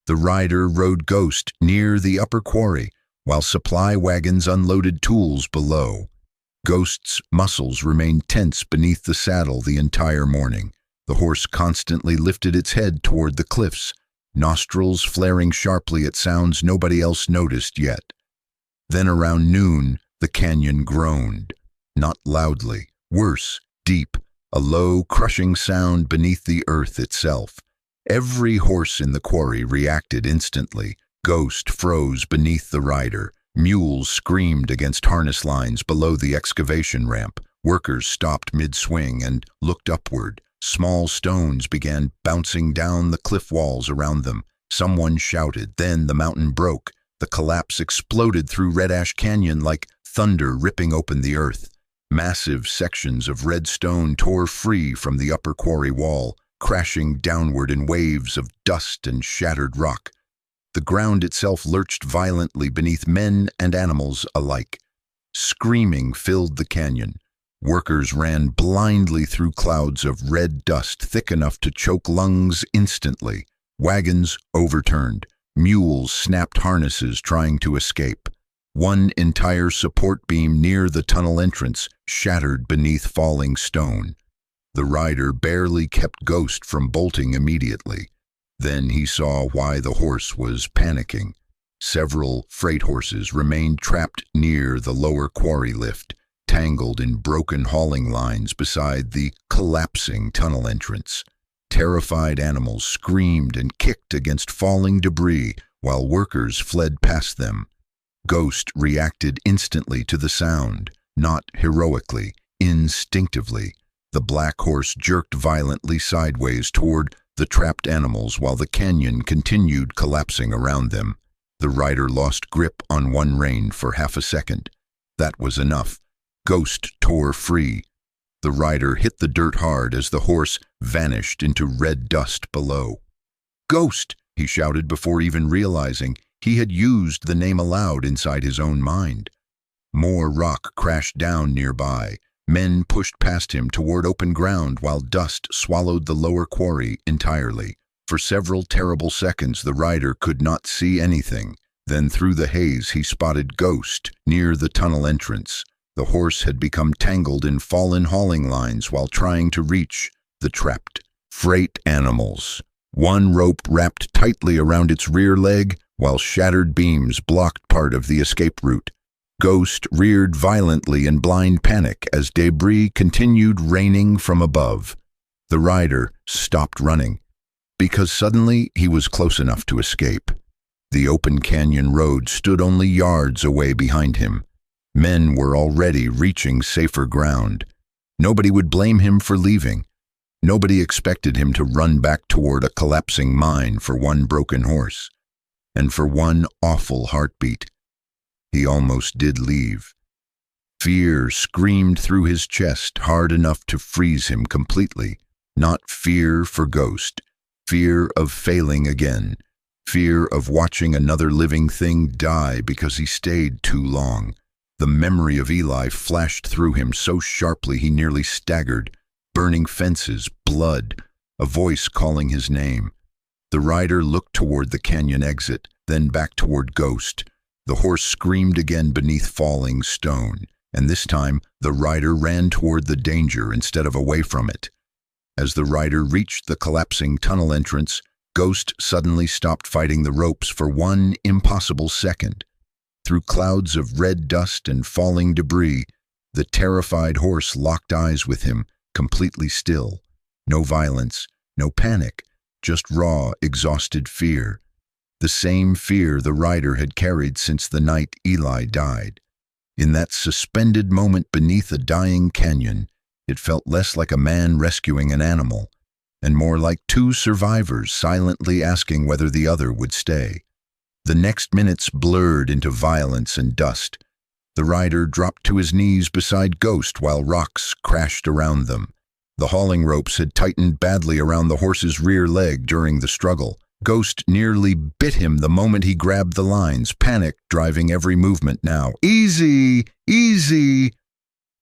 Speaker 1: The rider rode Ghost near the upper quarry, while supply wagons unloaded tools below. Ghost's muscles remained tense beneath the saddle the entire morning. The horse constantly lifted its head toward the cliffs, nostrils flaring sharply at sounds nobody else noticed yet. Then around noon, the canyon groaned. Not loudly, worse, deep, a low, crushing sound beneath the earth itself. Every horse in the quarry reacted instantly. Ghost froze beneath the rider. Mules screamed against harness lines below the excavation ramp. Workers stopped mid-swing and looked upward. Small stones began bouncing down the cliff walls around them. Someone shouted. Then the mountain broke. The collapse exploded through Red Ash Canyon like thunder ripping open the earth. Massive sections of red stone tore free from the upper quarry wall, crashing downward in waves of dust and shattered rock. The ground itself lurched violently beneath men and animals alike. Screaming filled the canyon. Workers ran blindly through clouds of red dust thick enough to choke lungs instantly. Wagons overturned. Mules snapped harnesses trying to escape. One entire support beam near the tunnel entrance shattered beneath falling stone. The rider barely kept Ghost from bolting immediately. Then he saw why the horse was panicking. Several freight horses remained trapped near the lower quarry lift, tangled in broken hauling lines beside the collapsing tunnel entrance. Terrified animals screamed and kicked against falling debris while workers fled past them. Ghost reacted instantly to the sound, not heroically, instinctively. The black horse jerked violently sideways toward the trapped animals while the canyon continued collapsing around them. The rider lost grip on one rein for half a second. That was enough. Ghost tore free. The rider hit the dirt hard as the horse vanished into red dust below. "Ghost!" he shouted before even realizing he had used the name aloud inside his own mind. More rock crashed down nearby. Men pushed past him toward open ground while dust swallowed the lower quarry entirely. For several terrible seconds the rider could not see anything. Then through the haze he spotted Ghost near the tunnel entrance. The horse had become tangled in fallen hauling lines while trying to reach the trapped freight animals. One rope wrapped tightly around its rear leg while shattered beams blocked part of the escape route. Ghost reared violently in blind panic as debris continued raining from above. The rider stopped running, because suddenly he was close enough to escape. The open canyon road stood only yards away behind him. Men were already reaching safer ground. Nobody would blame him for leaving. Nobody expected him to run back toward a collapsing mine for one broken horse, and for one awful heartbeat. He almost did leave. Fear screamed through his chest hard enough to freeze him completely. Not fear for Ghost, fear of failing again, fear of watching another living thing die because he stayed too long. The memory of Eli flashed through him so sharply he nearly staggered. Burning fences, blood, a voice calling his name. The rider looked toward the canyon exit, then back toward Ghost. The horse screamed again beneath falling stone, and this time the rider ran toward the danger instead of away from it. As the rider reached the collapsing tunnel entrance, Ghost suddenly stopped fighting the ropes for one impossible second. Through clouds of red dust and falling debris, the terrified horse locked eyes with him, completely still. No violence, no panic, just raw, exhausted fear. The same fear the rider had carried since the night Eli died. In that suspended moment beneath a dying canyon, it felt less like a man rescuing an animal, and more like two survivors silently asking whether the other would stay. The next minutes blurred into violence and dust. The rider dropped to his knees beside Ghost while rocks crashed around them. The hauling ropes had tightened badly around the horse's rear leg during the struggle. Ghost nearly bit him the moment he grabbed the lines, panic driving every movement now. "Easy! Easy!"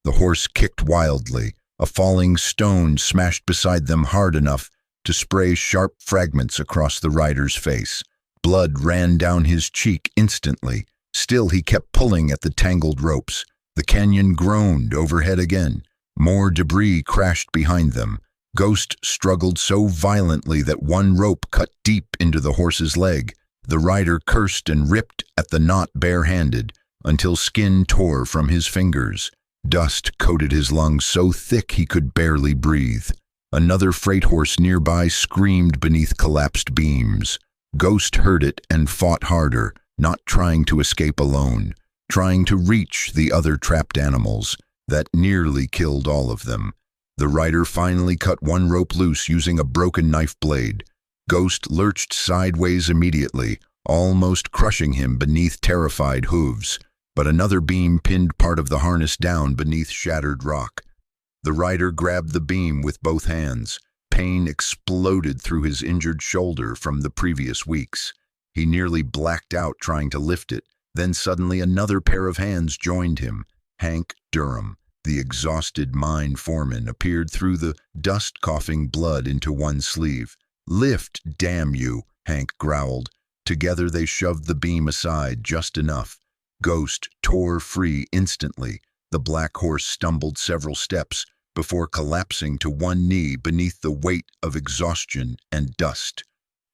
Speaker 1: The horse kicked wildly. A falling stone smashed beside them hard enough to spray sharp fragments across the rider's face. Blood ran down his cheek instantly. Still he kept pulling at the tangled ropes. The canyon groaned overhead again. More debris crashed behind them. Ghost struggled so violently that one rope cut deep into the horse's leg. The rider cursed and ripped at the knot barehanded until skin tore from his fingers. Dust coated his lungs so thick he could barely breathe. Another freight horse nearby screamed beneath collapsed beams. Ghost heard it and fought harder, not trying to escape alone, trying to reach the other trapped animals. That nearly killed all of them. The rider finally cut one rope loose using a broken knife blade. Ghost lurched sideways immediately, almost crushing him beneath terrified hooves, but another beam pinned part of the harness down beneath shattered rock. The rider grabbed the beam with both hands. Pain exploded through his injured shoulder from the previous weeks. He nearly blacked out trying to lift it. Then suddenly another pair of hands joined him. Hank Durham, the exhausted mine foreman, appeared through the dust, coughing blood into one sleeve. "Lift, damn you," Hank growled. Together they shoved the beam aside just enough. Ghost tore free instantly. The black horse stumbled several steps before collapsing to one knee beneath the weight of exhaustion and dust.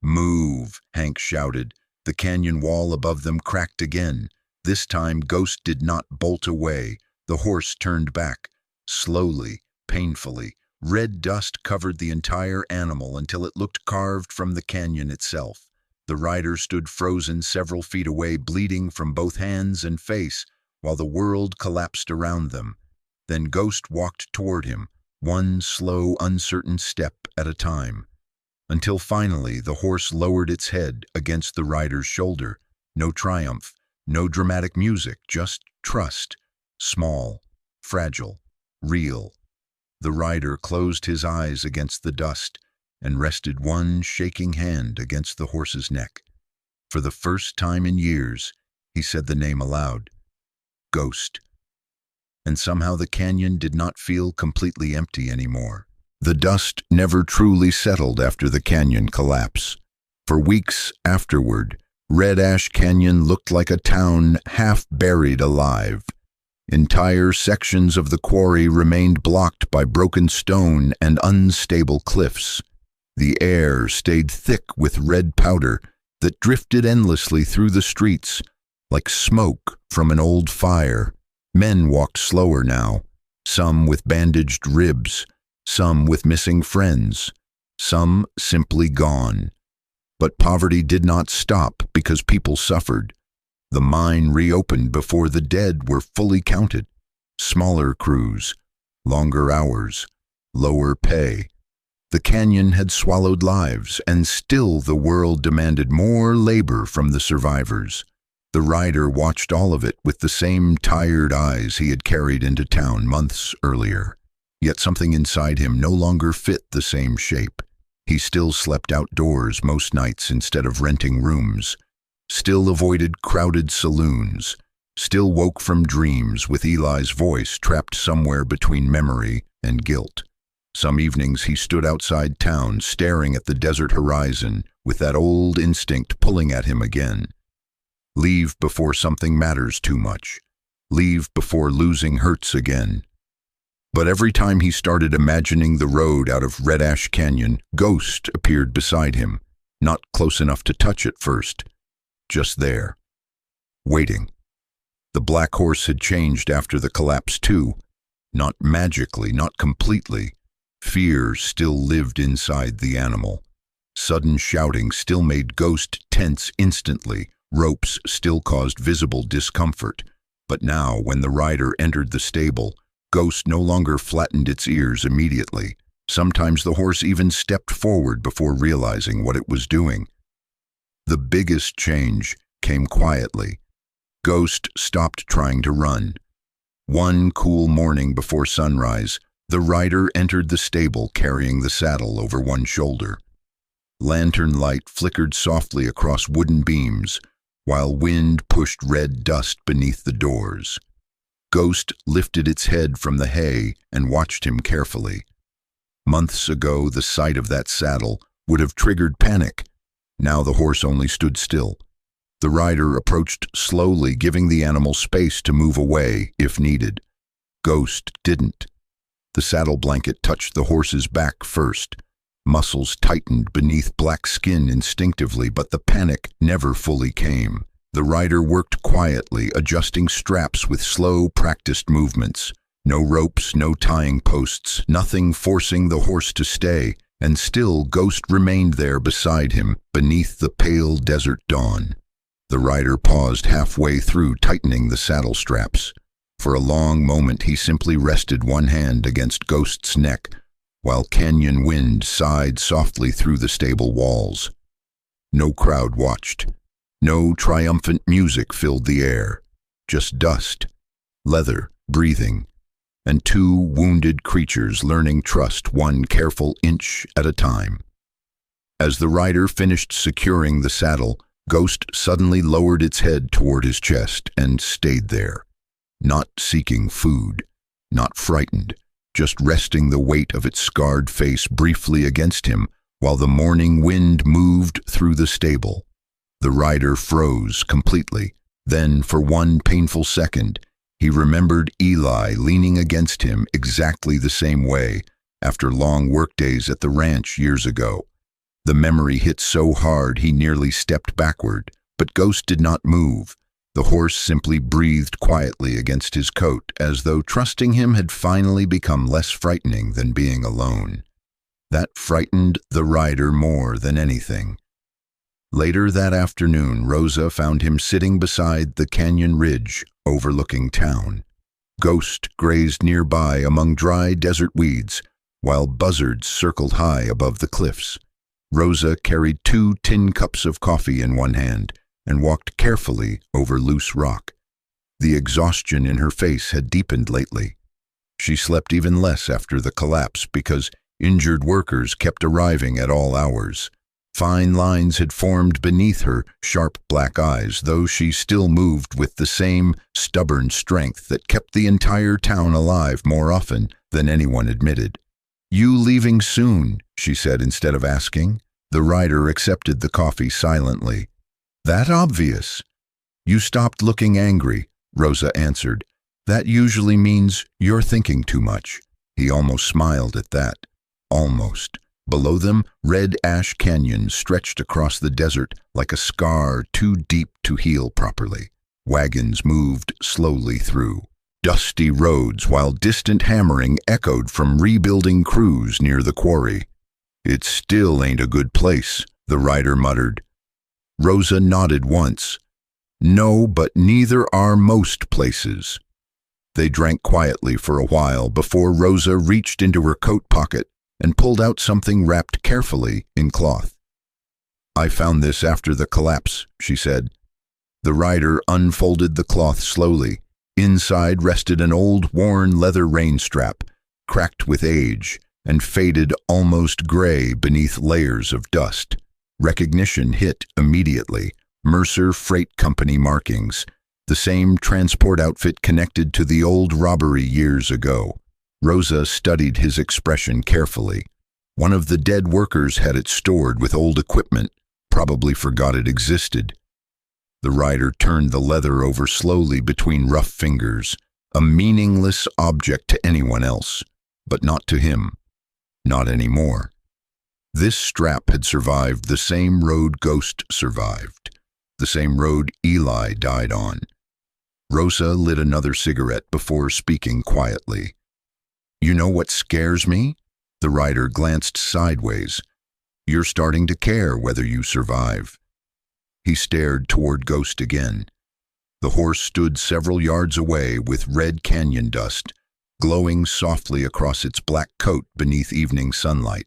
Speaker 1: "Move," Hank shouted. The canyon wall above them cracked again. This time Ghost did not bolt away. The horse turned back. Slowly, painfully, red dust covered the entire animal until it looked carved from the canyon itself. The rider stood frozen several feet away, bleeding from both hands and face, while the world collapsed around them. Then Ghost walked toward him, one slow, uncertain step at a time, until finally the horse lowered its head against the rider's shoulder. No triumph, no dramatic music, just trust. Small, fragile, real. The rider closed his eyes against the dust and rested one shaking hand against the horse's neck. For the first time in years, he said the name aloud. Ghost. And somehow the canyon did not feel completely empty anymore. The dust never truly settled after the canyon collapse. For weeks afterward, Red Ash Canyon looked like a town half buried alive. Entire sections of the quarry remained blocked by broken stone and unstable cliffs. The air stayed thick with red powder that drifted endlessly through the streets, like smoke from an old fire. Men walked slower now, some with bandaged ribs, some with missing friends, some simply gone. But poverty did not stop because people suffered. The mine reopened before the dead were fully counted. Smaller crews, longer hours, lower pay. The canyon had swallowed lives, and still the world demanded more labor from the survivors. The rider watched all of it with the same tired eyes he had carried into town months earlier. Yet something inside him no longer fit the same shape. He still slept outdoors most nights instead of renting rooms, still avoided crowded saloons, still woke from dreams with Eli's voice trapped somewhere between memory and guilt. Some evenings he stood outside town, staring at the desert horizon, with that old instinct pulling at him again. Leave before something matters too much. Leave before losing hurts again. But every time he started imagining the road out of Red Ash Canyon, Ghost appeared beside him, not close enough to touch at first, just there, waiting. The black horse had changed after the collapse too, not magically, not completely. Fear still lived inside the animal. Sudden shouting still made Ghost tense instantly. Ropes still caused visible discomfort. But now, when the rider entered the stable, Ghost no longer flattened its ears immediately. Sometimes the horse even stepped forward before realizing what it was doing. The biggest change came quietly. Ghost stopped trying to run. One cool morning before sunrise, the rider entered the stable carrying the saddle over one shoulder. Lantern light flickered softly across wooden beams, while wind pushed red dust beneath the doors. Ghost lifted its head from the hay and watched him carefully. Months ago, the sight of that saddle would have triggered panic. Now the horse only stood still. The rider approached slowly, giving the animal space to move away if needed. Ghost didn't. The saddle blanket touched the horse's back first. Muscles tightened beneath black skin instinctively, but the panic never fully came. The rider worked quietly, adjusting straps with slow, practiced movements. No ropes, no tying posts, nothing forcing the horse to stay, and still Ghost remained there beside him, beneath the pale desert dawn. The rider paused halfway through tightening the saddle straps. For a long moment he simply rested one hand against Ghost's neck, while canyon wind sighed softly through the stable walls. No crowd watched. No triumphant music filled the air. Just dust, leather, breathing, and two wounded creatures learning trust one careful inch at a time. As the rider finished securing the saddle, Ghost suddenly lowered its head toward his chest and stayed there. Not seeking food, not frightened, just resting the weight of its scarred face briefly against him while the morning wind moved through the stable. The rider froze completely. Then, for one painful second, he remembered Eli leaning against him exactly the same way after long workdays at the ranch years ago. The memory hit so hard he nearly stepped backward, but Ghost did not move. The horse simply breathed quietly against his coat, as though trusting him had finally become less frightening than being alone. That frightened the rider more than anything. Later that afternoon, Rosa found him sitting beside the canyon ridge overlooking town. Ghost grazed nearby among dry desert weeds, while buzzards circled high above the cliffs. Rosa carried 2 tin cups of coffee in one hand and walked carefully over loose rock. The exhaustion in her face had deepened lately. She slept even less after the collapse because injured workers kept arriving at all hours. Fine lines had formed beneath her sharp black eyes, though she still moved with the same stubborn strength that kept the entire town alive more often than anyone admitted. "You leaving soon?" she said instead of asking. The rider accepted the coffee silently. "That obvious." "You stopped looking angry," Rosa answered. "That usually means you're thinking too much." He almost smiled at that. Almost. Below them, Red Ash Canyon stretched across the desert like a scar too deep to heal properly. Wagons moved slowly through dusty roads while distant hammering echoed from rebuilding crews near the quarry. "It still ain't a good place," the rider muttered. Rosa nodded once. "No, but neither are most places." They drank quietly for a while before Rosa reached into her coat pocket and pulled out something wrapped carefully in cloth. "I found this after the collapse," she said. The rider unfolded the cloth slowly. Inside rested an old, worn leather rein strap, cracked with age and faded almost gray beneath layers of dust. Recognition hit immediately. Mercer Freight Company markings, the same transport outfit connected to the old robbery years ago. Rosa studied his expression carefully. One of the dead workers had it stored with old equipment, probably forgot it existed. The rider turned the leather over slowly between rough fingers, a meaningless object to anyone else, but not to him. Not anymore. This strap had survived the same road Ghost survived, the same road Eli died on. Rosa lit another cigarette before speaking quietly. "You know what scares me?" The rider glanced sideways. "You're starting to care whether you survive." He stared toward Ghost again. The horse stood several yards away with red canyon dust glowing softly across its black coat beneath evening sunlight.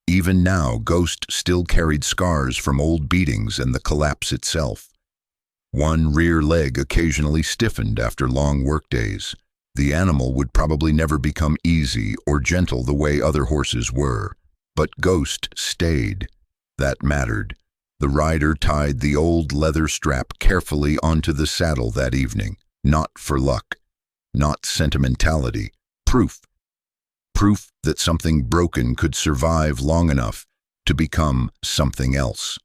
Speaker 1: Even now, Ghost still carried scars from old beatings and the collapse itself. One rear leg occasionally stiffened after long workdays. The animal would probably never become easy or gentle the way other horses were. But Ghost stayed. That mattered. The rider tied the old leather strap carefully onto the saddle that evening. Not for luck. Not sentimentality. Proof. Proof that something broken could survive long enough to become something else.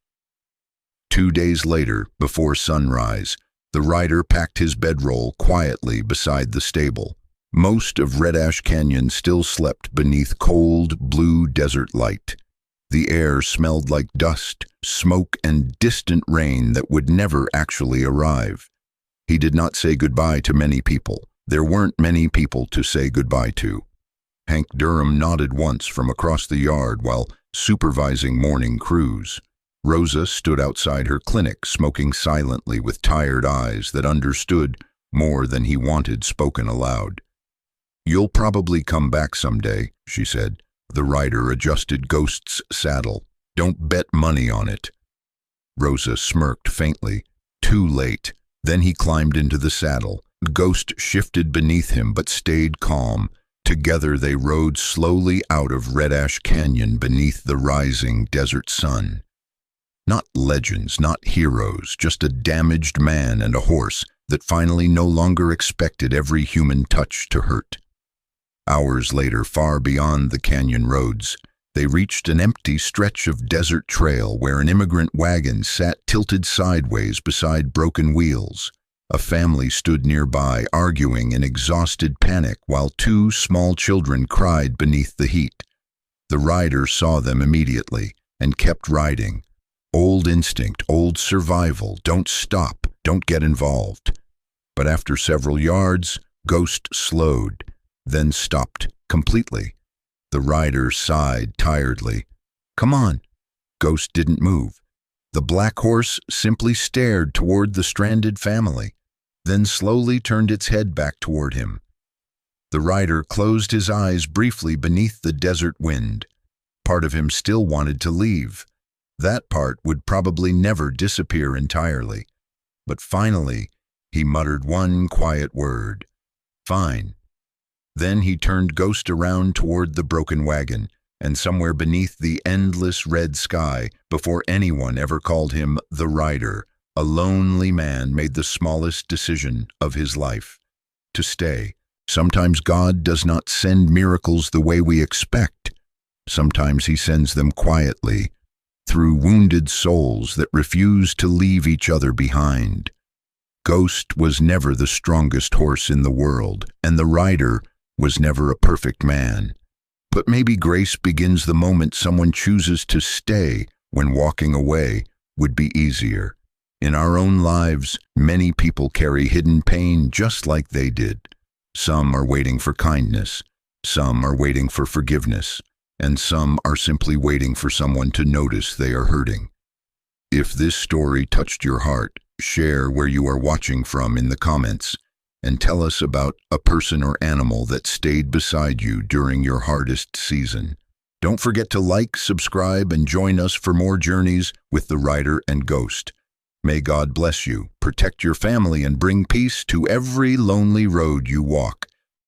Speaker 1: 2 days later, before sunrise, the rider packed his bedroll quietly beside the stable. Most of Red Ash Canyon still slept beneath cold, blue desert light. The air smelled like dust, smoke, and distant rain that would never actually arrive. He did not say goodbye to many people. There weren't many people to say goodbye to. Hank Durham nodded once from across the yard while supervising morning crews. Rosa stood outside her clinic, smoking silently with tired eyes that understood more than he wanted spoken aloud. "You'll probably come back someday," she said. The rider adjusted Ghost's saddle. "Don't bet money on it." Rosa smirked faintly. Too late. Then he climbed into the saddle. Ghost shifted beneath him but stayed calm. Together they rode slowly out of Red Ash Canyon beneath the rising desert sun. Not legends, not heroes, just a damaged man and a horse that finally no longer expected every human touch to hurt. Hours later, far beyond the canyon roads, they reached an empty stretch of desert trail where an immigrant wagon sat tilted sideways beside broken wheels. A family stood nearby, arguing in exhausted panic while 2 small children cried beneath the heat. The rider saw them immediately and kept riding. Old instinct, old survival, don't stop, don't get involved. But after several yards, Ghost slowed, then stopped completely. The rider sighed tiredly. "Come on." Ghost didn't move. The black horse simply stared toward the stranded family, then slowly turned its head back toward him. The rider closed his eyes briefly beneath the desert wind. Part of him still wanted to leave. That part would probably never disappear entirely. But finally, he muttered one quiet word. "Fine." Then he turned Ghost around toward the broken wagon, and somewhere beneath the endless red sky, before anyone ever called him the rider, a lonely man made the smallest decision of his life: to stay. Sometimes God does not send miracles the way we expect. Sometimes he sends them quietly, through wounded souls that refuse to leave each other behind. Ghost was never the strongest horse in the world, and the rider was never a perfect man. But maybe grace begins the moment someone chooses to stay when walking away would be easier. In our own lives, many people carry hidden pain just like they did. Some are waiting for kindness, some are waiting for forgiveness, and some are simply waiting for someone to notice they are hurting. If this story touched your heart, share where you are watching from in the comments, and tell us about a person or animal that stayed beside you during your hardest season. Don't forget to like, subscribe, and join us for more journeys with the Rider and Ghost. May God bless you, protect your family, and bring peace to every lonely road you walk.